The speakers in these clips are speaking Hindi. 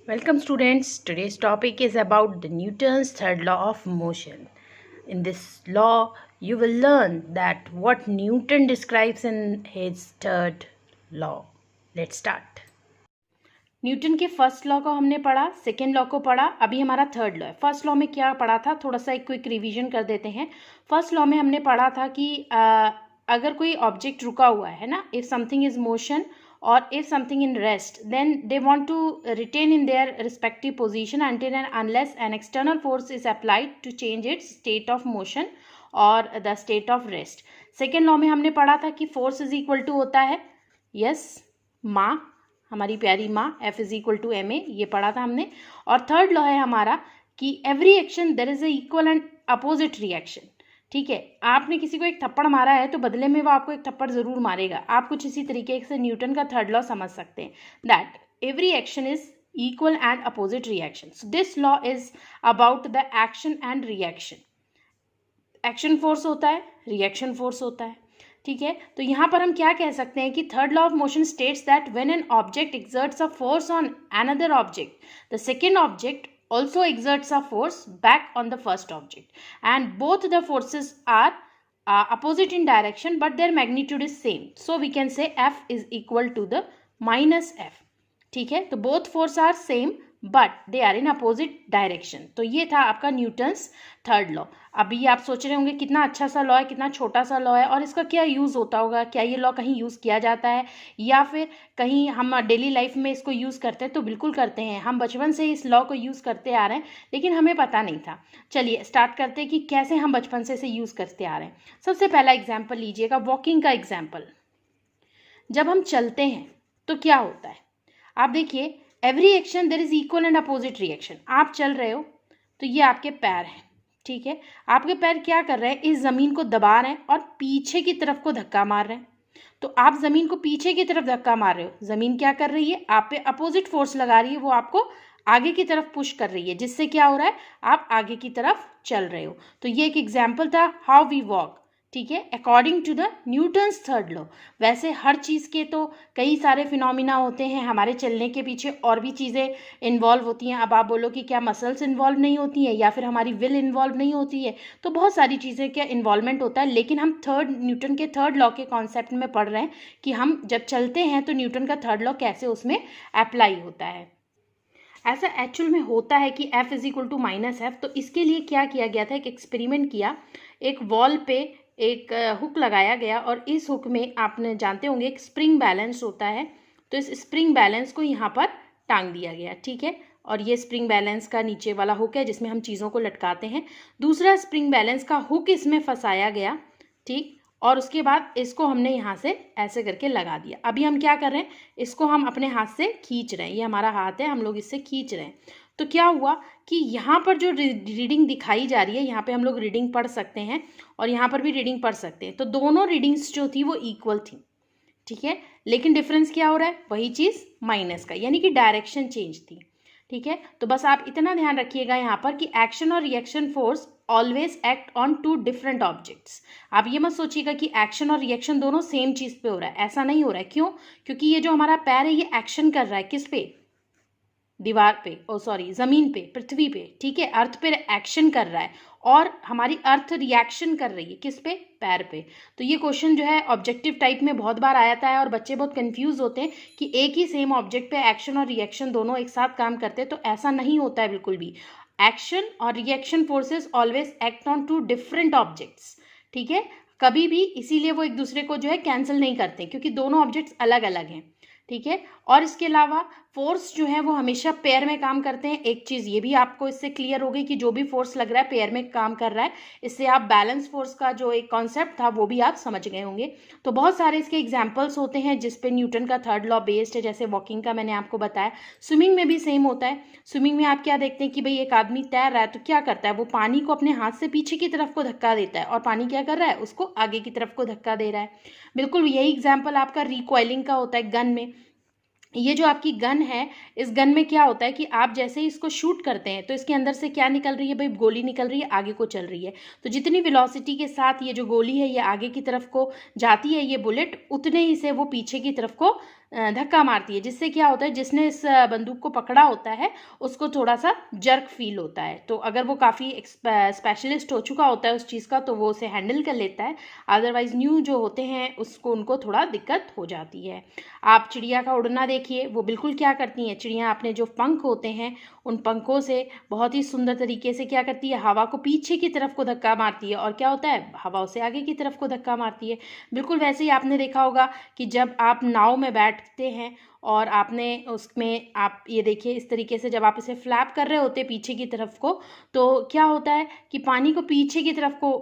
Welcome students. Today's topic is about the Newton's third law of motion. In this law, you will learn that what Newton describes in his third law. Let's start. Newton के फर्स्ट लॉ को हमने पढ़ा, सेकेंड लॉ को पढ़ा, अभी हमारा थर्ड लॉ है। फर्स्ट लॉ में क्या पढ़ा था, थोड़ा सा एक क्विक रिवीजन कर देते हैं। फर्स्ट लॉ में हमने पढ़ा था कि अगर कोई ऑब्जेक्ट रुका हुआ है ना, if something is motion or if something in rest, then they want to retain in their respective position until and unless an external force is applied to change its state of motion or the state of rest. Second law में हमने पढ़ा था कि फोर्स इज इक्वल टू होता है माँ, हमारी प्यारी माँ, F is equal to ma, ये पढ़ा था हमने। और थर्ड लॉ है हमारा कि every action there is a equal and opposite reaction. ठीक है, आपने किसी को एक थप्पड़ मारा है तो बदले में वो आपको एक थप्पड़ जरूर मारेगा। आप कुछ इसी तरीके से न्यूटन का थर्ड लॉ समझ सकते हैं, that every action is equal and opposite reaction. So this law is about the action and reaction. Action force होता है, रिएक्शन फोर्स होता है। ठीक है, तो यहाँ पर हम क्या कह सकते हैं कि third law of motion states that when an object exerts a force on another object, the second object also exerts a force back on the first object, and both the forces are opposite in direction but their magnitude is same, so we can say F is equal to the minus F. ठीक है, तो both forces are same but they are in opposite direction. तो ये था आपका न्यूटन्स थर्ड लॉ। अभी आप सोच रहे होंगे कितना अच्छा सा लॉ है, कितना छोटा सा लॉ है और इसका क्या यूज़ होता होगा, क्या ये लॉ कहीं यूज़ किया जाता है या फिर कहीं हम डेली लाइफ में इसको यूज़ करते हैं? तो बिल्कुल करते हैं, हम बचपन से इस लॉ को यूज़ करते आ रहे हैं लेकिन हमें पता नहीं था। चलिए स्टार्ट करते हैं कि कैसे हम बचपन से इसे यूज़ करते आ रहे हैं। सबसे पहला एग्जाम्पल लीजिएगा, वॉकिंग का एग्जाम्पल। जब हम चलते हैं तो क्या होता है, आप देखिए every action there is equal and opposite reaction. आप चल रहे हो तो ये आपके पैर हैं, ठीक है, आपके पैर क्या कर रहे हैं, इस ज़मीन को दबा रहे हैं और पीछे की तरफ को धक्का मार रहे हैं। तो आप ज़मीन को पीछे की तरफ धक्का मार रहे हो, ज़मीन क्या कर रही है, आप पे अपोजिट फोर्स लगा रही है, वो आपको आगे की तरफ पुश कर रही है, जिससे क्या हो रहा है, आप आगे की तरफ चल रहे हो। तो ये एक एग्जाम्पल था हाउ वी वॉक। ठीक है, according to the Newton's third law. वैसे हर चीज़ के तो कई सारे फिनोमिना होते हैं, हमारे चलने के पीछे और भी चीज़ें इन्वॉल्व होती हैं। अब आप बोलो कि क्या मसल्स इन्वॉल्व नहीं होती हैं या फिर हमारी विल इन्वॉल्व नहीं होती है, तो बहुत सारी चीज़ें का इन्वॉल्वमेंट होता है। लेकिन हम न्यूटन के थर्ड लॉ के कॉन्सेप्ट में पढ़ रहे हैं कि हम जब चलते हैं तो न्यूटन का थर्ड लॉ कैसे उसमें अप्लाई होता है। ऐसा एक्चुअल में होता है कि F is equal to minus F. तो इसके लिए क्या किया गया था, एक एक्सपेरिमेंट किया, एक वॉल पे एक हुक लगाया गया और इस हुक में आपने जानते होंगे एक स्प्रिंग बैलेंस होता है, तो इस स्प्रिंग बैलेंस को यहाँ पर टांग दिया गया। ठीक है, और ये स्प्रिंग बैलेंस का नीचे वाला हुक है जिसमें हम चीज़ों को लटकाते हैं। दूसरा स्प्रिंग बैलेंस का हुक इसमें फंसाया गया, ठीक, और उसके बाद इसको हमने यहाँ से ऐसे करके लगा दिया। अभी हम क्या कर रहे हैं, इसको हम अपने हाथ से खींच रहे हैं, ये हमारा हाथ है, हम लोग इससे खींच रहे हैं। तो क्या हुआ कि यहाँ पर जो रीडिंग दिखाई जा रही है, यहाँ पे हम लोग रीडिंग पढ़ सकते हैं और यहाँ पर भी रीडिंग पढ़ सकते हैं। तो दोनों रीडिंग्स जो थी वो इक्वल थी, ठीक है, लेकिन डिफरेंस क्या हो रहा है, वही चीज़ माइनस का, यानी कि डायरेक्शन चेंज थी। ठीक है, तो बस आप इतना ध्यान रखिएगा यहाँ पर कि एक्शन और reaction force always act on two different objects. आप ये मत सोचिएगा कि एक्शन और रिएक्शन दोनों सेम चीज़ पे हो रहा है, ऐसा नहीं हो रहा है। क्यों? क्योंकि ये जो हमारा पैर है ये एक्शन कर रहा है किस पे, दीवार पे, ओ सॉरी ज़मीन पे, पृथ्वी पे, ठीक है, अर्थ पे एक्शन कर रहा है और हमारी अर्थ रिएक्शन कर रही है किस पे, पैर पे। तो ये क्वेश्चन जो है ऑब्जेक्टिव टाइप में बहुत बार आया है और बच्चे बहुत कंफ्यूज होते हैं कि एक ही सेम ऑब्जेक्ट पे एक्शन और रिएक्शन दोनों एक साथ काम करते हैं, तो ऐसा नहीं होता है बिल्कुल भी। एक्शन और reaction forces always act on two different objects, ठीक है, कभी भी, इसीलिए वो एक दूसरे को जो है कैंसिल नहीं करते क्योंकि दोनों ऑब्जेक्ट्स अलग अलग हैं। ठीक है, और इसके अलावा फोर्स जो है वो हमेशा पेयर में काम करते हैं। एक चीज़ ये भी आपको इससे क्लियर हो गई कि जो भी फोर्स लग रहा है पेयर में काम कर रहा है। इससे आप बैलेंस फोर्स का जो एक कॉन्सेप्ट था वो भी आप समझ गए होंगे। तो बहुत सारे इसके एग्जांपल्स होते हैं जिस पे न्यूटन का थर्ड लॉ बेस्ड है, जैसे वॉकिंग का मैंने आपको बताया। स्विमिंग में भी सेम होता है। स्विमिंग में आप क्या देखते हैं कि भाई एक आदमी तैर रहा है तो क्या करता है, वो पानी को अपने हाथ से पीछे की तरफ को धक्का देता है और पानी क्या कर रहा है, उसको आगे की तरफ को धक्का दे रहा है। बिल्कुल यही एग्जाम्पल आपका रिकॉइलिंग का होता है गन में। ये जो आपकी गन है, इस गन में क्या होता है कि आप जैसे ही इसको शूट करते हैं तो इसके अंदर से क्या निकल रही है भाई, गोली निकल रही है, आगे को चल रही है। तो जितनी वेलोसिटी के साथ ये जो गोली है ये आगे की तरफ को जाती है, ये बुलेट, उतने ही से वो पीछे की तरफ को धक्का मारती है, जिससे क्या होता है, जिसने इस बंदूक को पकड़ा होता है उसको थोड़ा सा जर्क फील होता है। तो अगर वो काफ़ी स्पेशलिस्ट हो चुका होता है उस चीज़ का तो वो उसे हैंडल कर लेता है, अदरवाइज न्यू जो होते हैं उसको उनको थोड़ा दिक्कत हो जाती है। आप चिड़िया का उड़ना देखिए, वो बिल्कुल क्या करती हैं, चिड़िया अपने जो पंख होते हैं उन पंखों से बहुत ही सुंदर तरीके से क्या करती है, हवा को पीछे की तरफ को धक्का मारती है, और क्या होता है, हवा उसे आगे की तरफ को धक्का मारती है। बिल्कुल वैसे ही आपने देखा होगा कि जब आप नाव में बैठते हैं और आपने उसमें, आप ये देखिए इस तरीके से जब आप इसे फ्लैप कर रहे होते पीछे की तरफ को, तो क्या होता है कि पानी को पीछे की तरफ को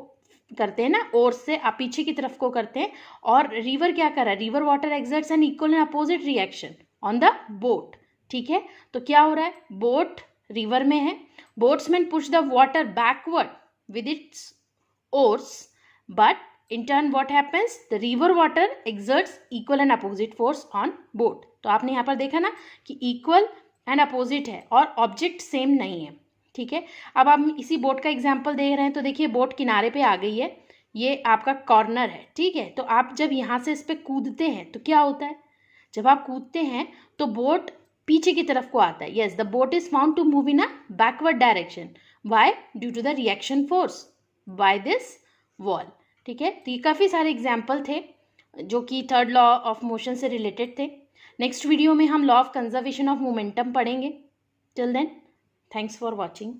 करते हैं ना, ओर से आप पीछे की तरफ को करते हैं, और रिवर क्या कर रहा है, river water exerts an equal and opposite reaction on the boat. ठीक है, तो क्या हो रहा है, बोट रिवर में है, boatsman push the water backward with its oars, but in turn what happens, the river water exerts equal and opposite force on boat। तो आपने यहाँ पर देखा ना कि equal and opposite है और ऑब्जेक्ट सेम नहीं है। ठीक है, अब आप इसी बोट का एग्जाम्पल देख रहे हैं, तो देखिए बोट किनारे पे आ गई है, ये आपका कॉर्नर है। ठीक है, तो आप जब यहाँ से इस पर कूदते हैं तो क्या होता है, जब आप कूदते हैं तो बोट पीछे की तरफ को आता है। Yes, the boat is found to move in a backward direction, why, due to the reaction force by this wall. ठीक है, तो ये काफ़ी सारे एग्जाम्पल थे जो कि थर्ड लॉ ऑफ मोशन से रिलेटेड थे। नेक्स्ट वीडियो में हम law of conservation of momentum पढ़ेंगे। Till then, thanks for watching.